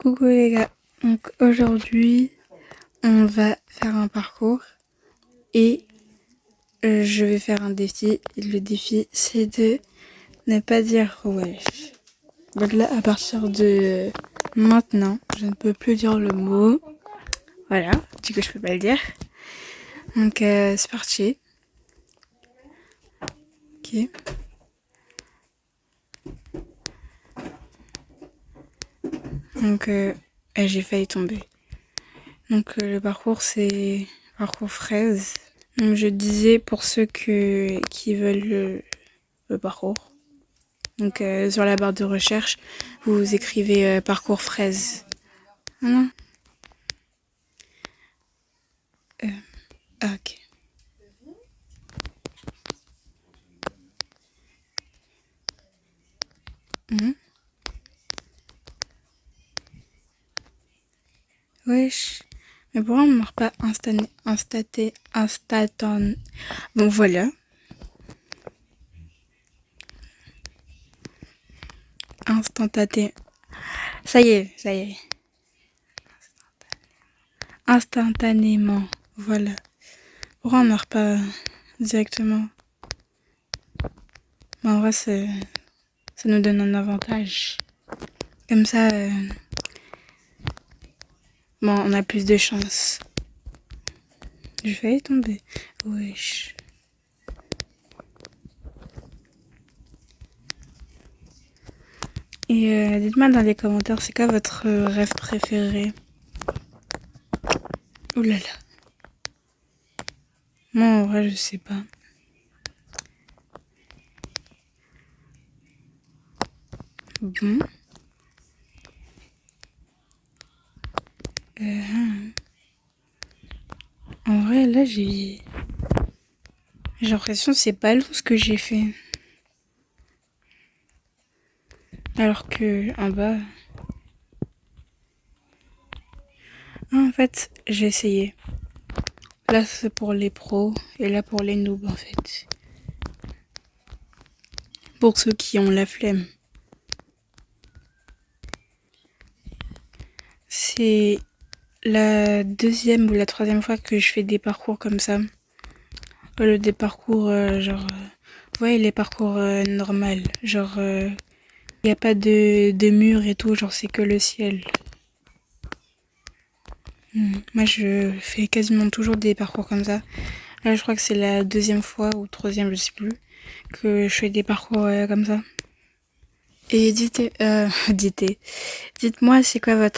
Coucou les gars, donc aujourd'hui on va faire un parcours et je vais faire un défi. Le défi c'est de ne pas dire wesh. Donc là à partir de maintenant je ne peux plus dire le mot. Voilà, du coup je peux pas le dire. Donc c'est parti. Ok. Donc j'ai failli tomber. Donc le parcours c'est parcours fraise. Donc je disais pour ceux qui veulent le parcours. Donc sur la barre de recherche, vous écrivez parcours fraise. Voilà. Ok. Mhm. Wesh. Mais pourquoi on ne marque pas instantané. Bon voilà. Instantané. Ça y est, ça y est. Instantanément. Voilà. Pourquoi on ne marque pas directement? Mais en vrai, ça nous donne un avantage. Comme ça, bon, on a plus de chance. J'ai failli tomber. Wesh. Et dites-moi dans les commentaires, c'est quoi votre rêve préféré? Ouh là là. Moi, en vrai, je sais pas. Bon. En vrai, là, j'ai l'impression que c'est pas long ce que j'ai fait. Alors que en bas... Ah, en fait, j'ai essayé. Là, c'est pour les pros et là pour les noobs, en fait. Pour ceux qui ont la flemme. C'est la deuxième ou la troisième fois que je fais des parcours comme ça. Des parcours genre... ouais, les parcours normaux. Genre... y a pas de mur et tout, genre c'est que le ciel. Moi, je fais quasiment toujours des parcours comme ça. Là, je crois que c'est la deuxième fois ou troisième, je sais plus, que je fais des parcours comme ça. Et dites-moi, c'est quoi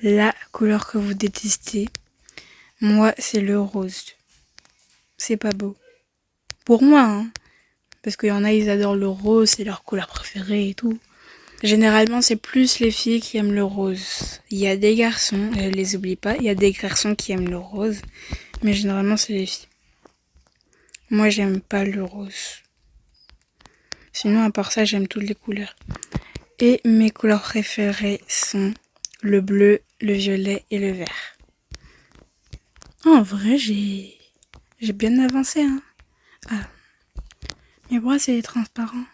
la couleur que vous détestez? Moi, c'est le rose. C'est pas beau. Pour moi, hein. Parce qu'il y en a, ils adorent le rose, c'est leur couleur préférée et tout. Généralement, c'est plus les filles qui aiment le rose. Il y a des garçons, je les oublie pas, il y a des garçons qui aiment le rose, mais généralement, c'est les filles. Moi, j'aime pas le rose. Sinon, à part ça, j'aime toutes les couleurs. Et mes couleurs préférées sont le bleu, le violet et le vert. En vrai, j'ai bien avancé, hein. Ah, mes bras, c'est transparent.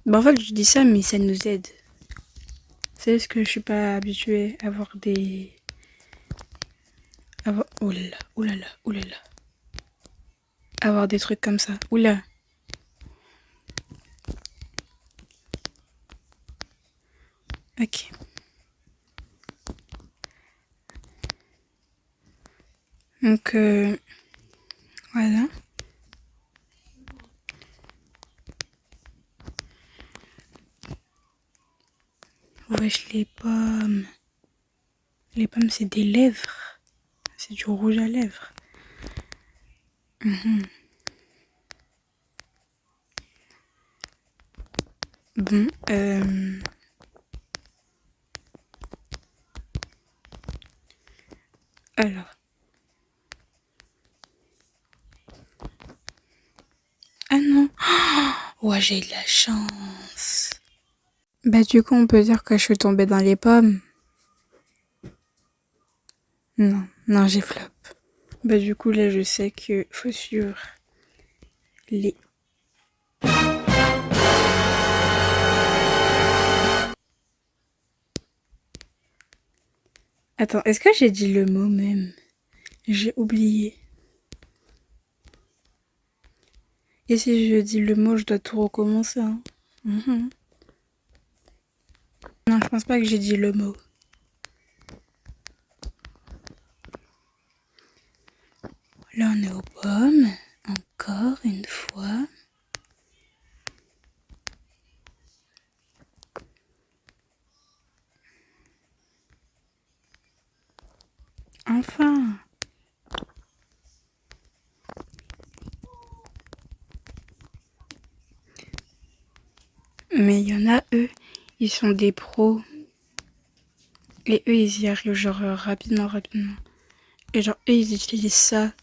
Bah, en fait, je dis ça, mais ça nous aide. C'est ce que je suis pas habituée à avoir des... Oh là là, oh là là, oh là là. Avoir des trucs comme ça. Oula. Ok. Donc, voilà. Wesh, les pommes. Les pommes, c'est des lèvres. C'est du rouge à lèvres. Bon, alors. Ah non. Ouais, j'ai de la chance. Bah du coup, on peut dire que je suis tombée dans les pommes. Non, non, j'ai flop. Bah du coup, là, je sais que faut suivre les... Attends, est-ce que j'ai dit le mot même? J'ai oublié. Et si je dis le mot, je dois tout recommencer. Hein. Non, je pense pas que j'ai dit le mot. Là, on est aux pommes. Encore une fois. Enfin. Mais il y en a, eux, ils sont des pros. Et eux, ils y arrivent genre rapidement. Et genre, eux, ils utilisent ça.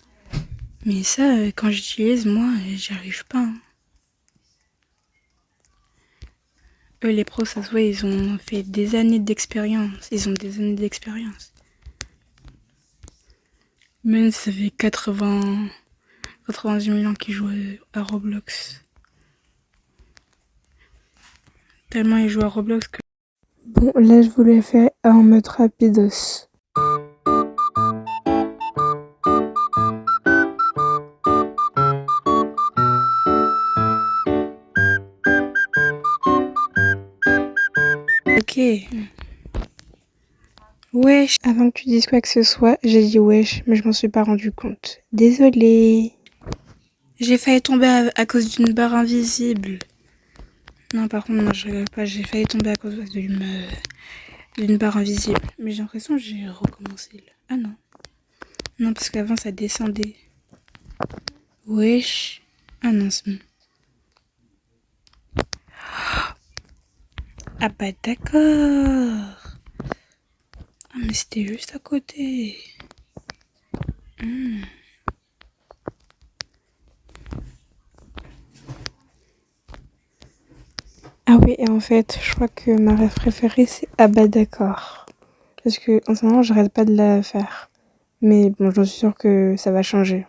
Mais ça, quand j'utilise, moi, j'y arrive pas. Hein. Eux, les pros, ça se voit, ils ont fait des années d'expérience. Ils ont des années d'expérience. Même ça fait 90 000 ans qu'ils jouent à Roblox. Tellement ils jouent à Roblox que... Bon, là, je voulais faire un mode rapidos. Ok. Wesh. Avant que tu dises quoi que ce soit, j'ai dit wesh, mais je m'en suis pas rendu compte. Désolée. J'ai failli tomber à cause d'une barre invisible. Non, par contre, non, je rigole pas. J'ai failli tomber à cause d'une barre invisible. Mais j'ai l'impression que j'ai recommencé là. Ah non. Non, parce qu'avant, ça descendait. Wesh. Ah non, c'est bon. Ah bah d'accord. Ah mais c'était juste à côté. Ah oui, et en fait, je crois que ma rêve préférée, c'est Ah bah d'accord. Parce que en ce moment, j'arrête pas de la faire. Mais bon, j'en suis sûre que ça va changer.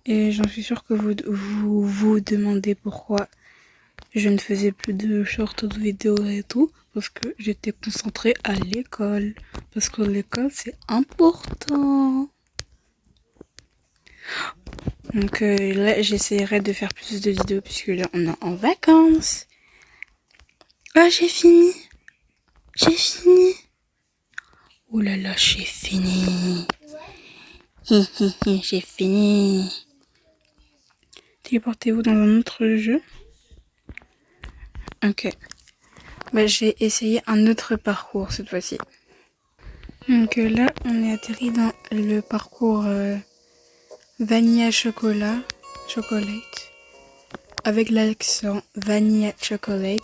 Et j'en suis sûre que vous demandez pourquoi je ne faisais plus de shorts ou de vidéos et tout. Parce que j'étais concentrée à l'école. Parce que l'école, c'est important. Donc là, j'essaierai de faire plus de vidéos puisque là, on est en vacances. Ah, j'ai fini. J'ai fini. Oh là là, j'ai fini. J'ai fini. Téléportez-vous dans un autre jeu. Ok. Bah, je vais essayer un autre parcours cette fois-ci. Donc là, on est atterri dans le parcours vanilla chocolate. Avec l'accent vanilla chocolate.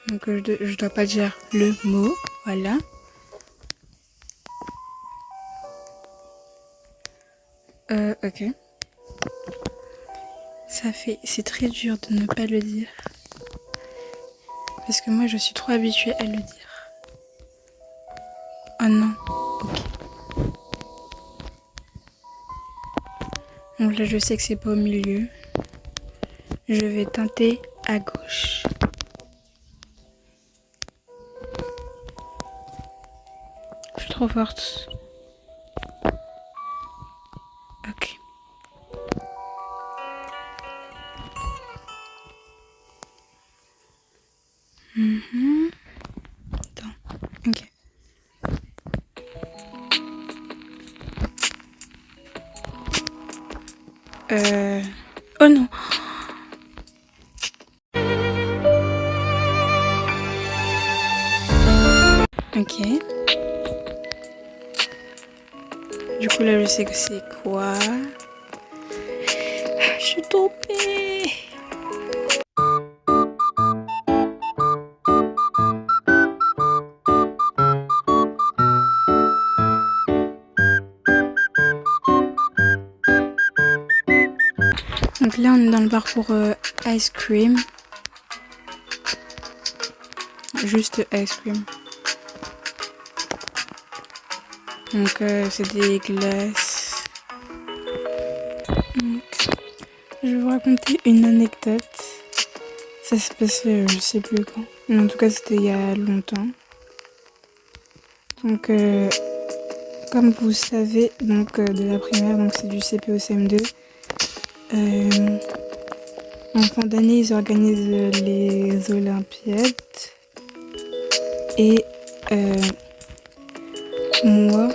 Donc je dois pas dire le mot. Voilà. Ok. C'est très dur de ne pas le dire. Parce que moi, je suis trop habituée à le dire. Oh non. Ok. Donc là, je sais que c'est pas au milieu. Je vais tenter à gauche. Je suis trop forte. Ok. Attends. Ok. Oh non. Ok. Du coup, là, je sais que c'est quoi. Je suis tombée. Donc là, on est dans le parcours ice cream. Juste ice cream. Donc c'est des glaces. Donc, je vais vous raconter une anecdote. Ça s'est passé je sais plus quand. Mais en tout cas, c'était il y a longtemps. Donc, comme vous savez, donc de la primaire, donc c'est du CP au CM2. En fin d'année, ils organisent les Olympiades. Et moi,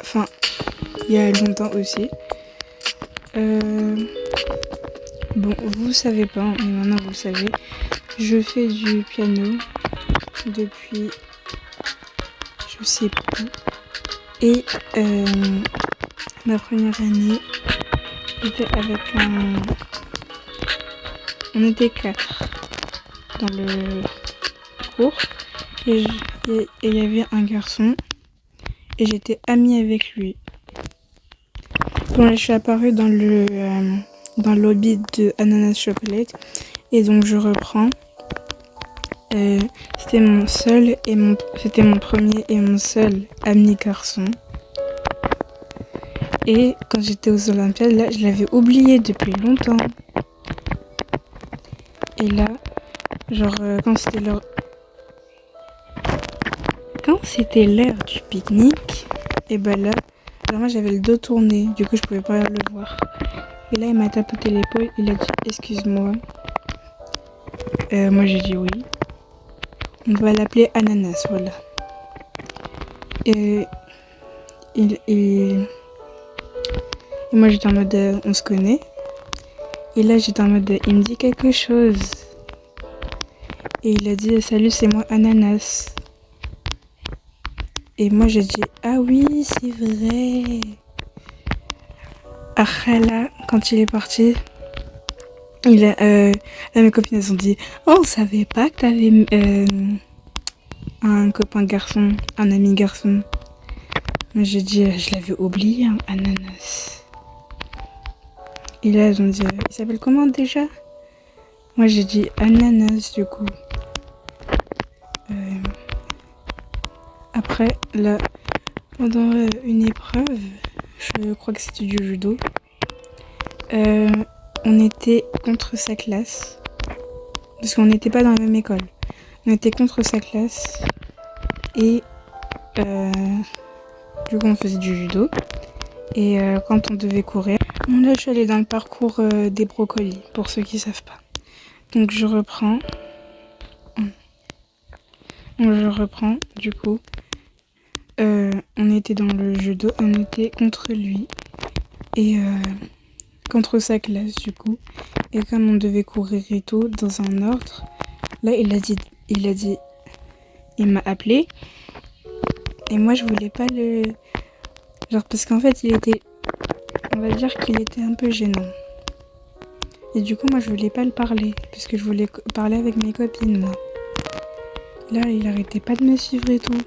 enfin, il y a longtemps aussi. Bon, vous savez pas, mais maintenant vous le savez. Je fais du piano depuis je sais plus. Et ma première année, j'étais avec un... On était 4 dans le cours. Et il y avait un garçon. Et j'étais amie avec lui. Bon, là, je suis apparue dans le lobby de Ananas Chocolate. Et donc, je reprends. C'était mon premier et mon seul ami garçon. Et quand j'étais aux Olympiades, là, je l'avais oublié depuis longtemps. Et là, genre, quand c'était l'heure du pique-nique, et ben là, alors moi j'avais le dos tourné, du coup je pouvais pas le voir. Et là, il m'a tapoté l'épaule, il a dit excuse-moi. Moi j'ai dit oui. On va l'appeler Ananas, voilà. Et moi j'étais en mode on se connaît. Et là j'étais en mode il me dit quelque chose. Et il a dit salut, c'est moi Ananas. Et moi j'ai dit ah oui c'est vrai. Après là, quand il est parti, là, mes copines elles ont dit oh, on savait pas que t'avais un copain garçon, un ami garçon. Moi j'ai dit je l'avais oublié, hein, Ananas. Et là elles ont dit il s'appelle comment déjà? Moi j'ai dit Ananas du coup. Après là, pendant une épreuve, je crois que c'était du judo, on était contre sa classe. Parce qu'on n'était pas dans la même école. On était contre sa classe. Et du coup on faisait du judo. Et quand on devait courir, là je suis allée dans le parcours des brocolis, pour ceux qui savent pas. Donc je reprends. Du coup. On était dans le judo, on était contre lui. Et contre sa classe du coup. Et comme on devait courir et tout, dans un ordre, là il m'a appelé. Et moi je voulais pas le... Genre parce qu'en fait on va dire qu'il était un peu gênant. Et du coup moi je voulais pas le parler, parce que je voulais parler avec mes copines moi. Là il arrêtait pas de me suivre et tout.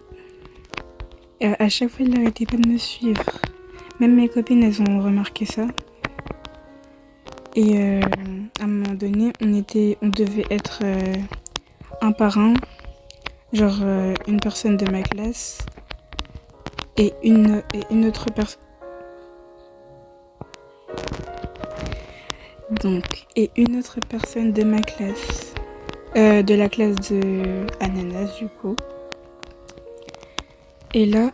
Et à chaque fois il arrêtait pas de me suivre. Même mes copines elles ont remarqué ça. Et à un moment donné on devait être un par un. Genre une personne de ma classe et une autre personne. Et une autre personne de ma classe. De la classe de Ananas du coup. Et là,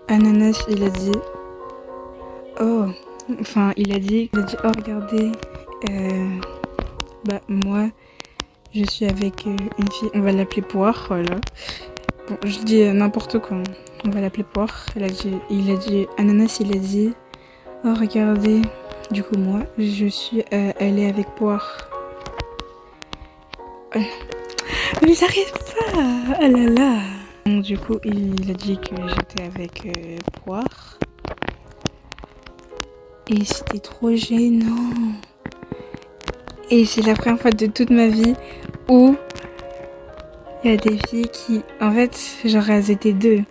Ananas il a dit oh regardez, moi je suis avec une fille, on va l'appeler Poire, voilà. Bon, je dis n'importe quoi, on va l'appeler Poire. Ananas il a dit oh regardez, du coup moi je suis elle est avec Poire. Mais j'arrive pas, oh là là. Du coup il a dit que j'étais avec Poire. Et c'était trop gênant. Et c'est la première fois de toute ma vie où il y a des filles qui, en fait, genre elles étaient deux.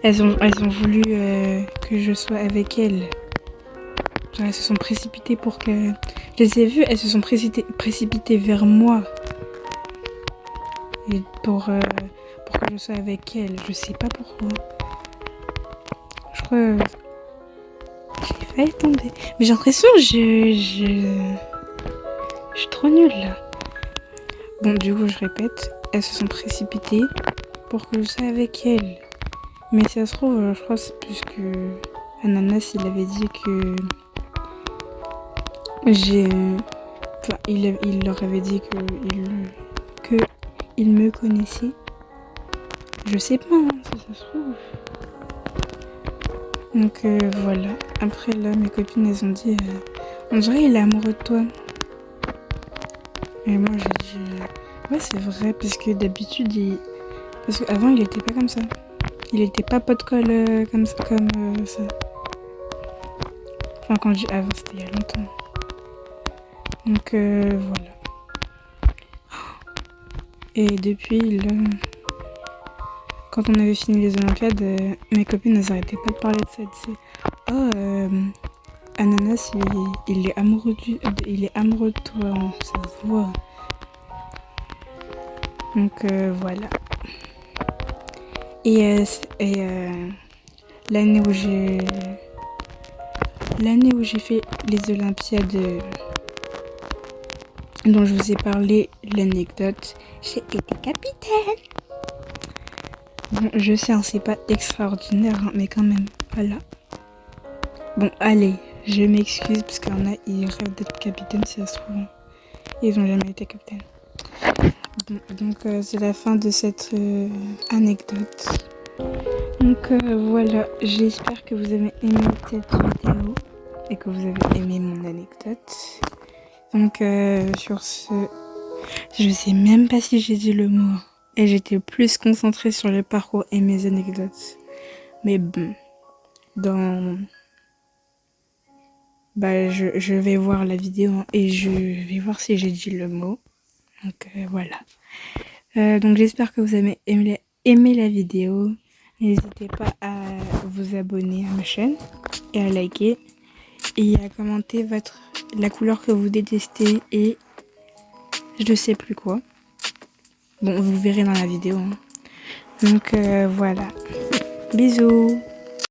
Elles ont voulu que je sois avec elles. Genre elles se sont précipitées pour que... Je les ai vues, elles se sont précipitées vers moi. Et pour que je sois avec elles. Je sais pas pourquoi. Je crois... J'ai failli tomber. Mais j'ai l'impression que je suis trop nulle là. Bon, du coup, je répète, elles se sont précipitées pour que je sois avec elles. Mais si ça se trouve, je crois que c'est plus que Ananas, il avait dit que j'ai... Enfin, il leur avait dit que il me connaissait. Je sais pas, hein, si ça se trouve. Donc voilà. Après là, mes copines, elles ont dit, on dirait il est amoureux de toi. Et moi, j'ai dit, ouais, c'est vrai, parce que d'habitude, parce qu'avant, il était pas comme ça. Il était pas pot de colle comme ça. Enfin, quand je dis avant, c'était il y a longtemps. Donc voilà. Et depuis, là, quand on avait fini les Olympiades, mes copines, elles arrêtaient pas de parler de ça. Elles disaient, oh, Ananas, il est amoureux de toi, hein, ça se voit. Donc voilà. Et l'année où j'ai fait les Olympiades dont je vous ai parlé, l'anecdote, j'ai été capitaine. Bon, je sais, hein, c'est pas extraordinaire, hein, mais quand même, voilà. Bon, allez, je m'excuse parce qu'il y en a, ils rêvent d'être capitaine si ça se trouve. Ils ont jamais été capitaine. Bon, donc c'est la fin de cette anecdote. Donc voilà, j'espère que vous avez aimé cette vidéo et que vous avez aimé mon anecdote. Donc sur ce, je sais même pas si j'ai dit le mot. Et j'étais plus concentrée sur le parcours et mes anecdotes. Mais bon, je vais voir la vidéo et je vais voir si j'ai dit le mot. Donc voilà. Donc j'espère que vous avez aimé la vidéo. N'hésitez pas à vous abonner à ma chaîne et à liker et à commenter la couleur que vous détestez et je ne sais plus quoi. Bon, vous verrez dans la vidéo. Hein. Donc voilà. Bisous.